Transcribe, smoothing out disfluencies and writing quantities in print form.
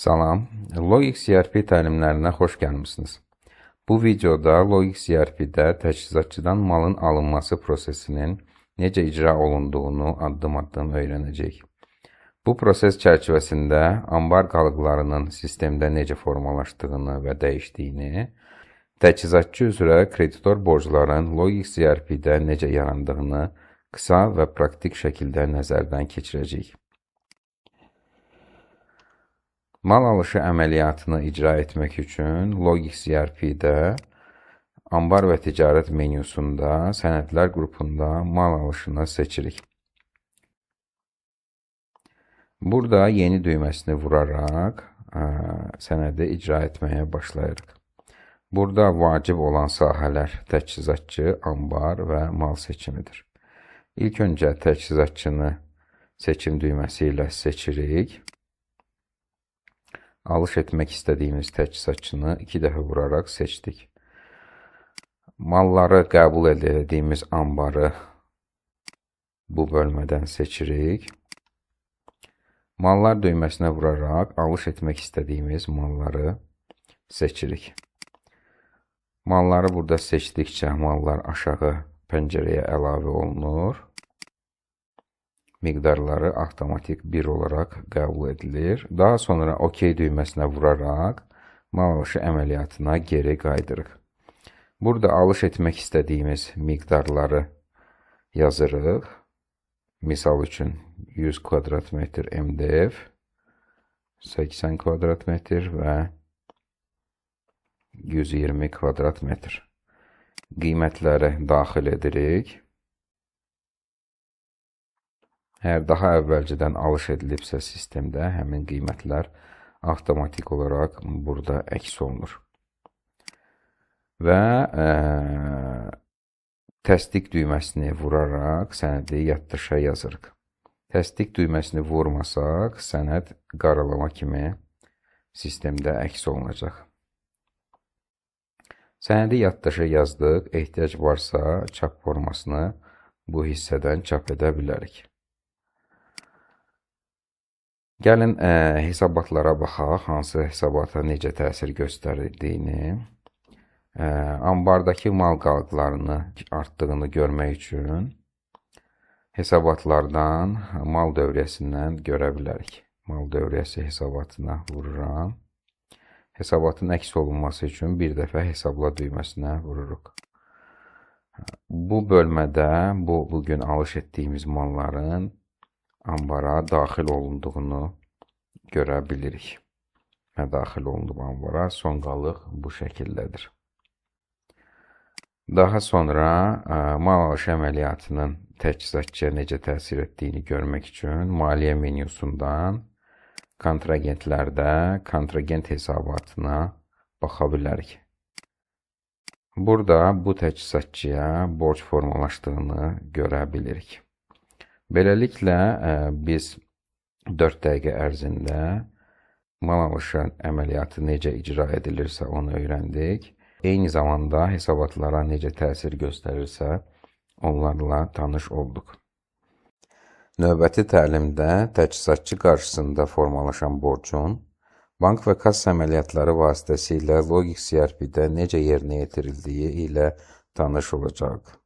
Salam, Logix CRP təlimlərinə xoş gəlmisiniz. Bu videoda Logix CRP-də təchizatçıdan malın alınması prosesinin necə icra olunduğunu addım-addım öyrənəcəyik. Bu proses çərçivəsində ambar qalıqlarının sistemdə necə formalaşdığını və dəyişdiyini, təchizatçı üzrə kreditor borcların Logix CRP-də necə yarandığını qısa və praktik şəkildə nəzərdən keçirəcəyik. Mal alışı əməliyyatını icra etmək üçün Logix CRP-də ambar və ticarət menyusunda sənədlər qrupunda mal alışını seçirik. Burada yeni düyməsini vuraraq sənədi icra etməyə başlayırıq. Burada vacib olan sahələr təchizatçı, ambar və mal seçimidir. İlk öncə təchizatçını seçim düyməsi ilə seçirik. Alış etmək istədiyimiz təchizatçını 2 dəfə vuraraq seçdik. Malları qəbul edildiyimiz ambarı bu bölmədən seçirik. Mallar düyməsinə vuraraq alış etmək istədiyimiz malları seçirik. Malları burada seçdikcə mallar aşağı pəncərəyə əlavə olunur. Miqdarları avtomatik 1 olaraq qəbul edilir. Daha sonra OK düyməsinə vuraraq mal alışı əməliyyatına geri qaydırıq. Burada alış etmək istədiyimiz miqdarları yazırıq. Misal üçün 100 kvadrat metr MDF, 80 kvadrat metr və 120 kvadrat metr. Qiymətləri daxil edirik. Əgər daha əvvəlcədən alış edilibsə sistemdə həmin qiymətlər avtomatik olaraq burada əks olunur. Və təsdiq düyməsini vuraraq sənədi yaddaşa yazırıq. Təsdiq düyməsini vurmasaq sənəd qaralama kimi sistemdə əks olunacaq. Sənədi yaddaşa yazdıq. Ehtiyac varsa çap formasını bu hissədən çap edə bilərik. Gəlin hesabatlara baxaq, hansı hesabata necə təsir göstərdiyini. Ambardakı mal qalıqlarını artdığını görmək üçün hesabatlardan mal dövriyyəsindən görə bilərik. Mal dövriyyəsi hesabatına vururam. Hesabatın əks olunması üçün bir dəfə hesabla düyməsinə vururuq. Bu bölmədə bugün alış etdiyimiz malların ambara daxil olunduğunu görə bilirik. Daxil olunduğu ambara son qalıq bu şəkildədir. Daha sonra mal alışı əməliyyatının təchizatçıya necə təsir etdiyini görmək üçün maliyyə menyusundan kontragentlərdə kontragent hesabatına baxa bilərik. Burada bu təchizatçıya borc formalaşdığını görə bilirik. Beləliklə, biz 4 dəqiqə ərzində mal alışı əməliyyatı necə icra edilirsə onu öyrəndik. Eyni zamanda hesabatlara necə təsir göstərirsə onlarla tanış olduq. Növbəti təlimdə təchizatçı qarşısında formalaşan borcun bank və kassa əməliyyatları vasitəsilə Logix CRP-də necə yerinə yetirildiyi ilə tanış olacaq.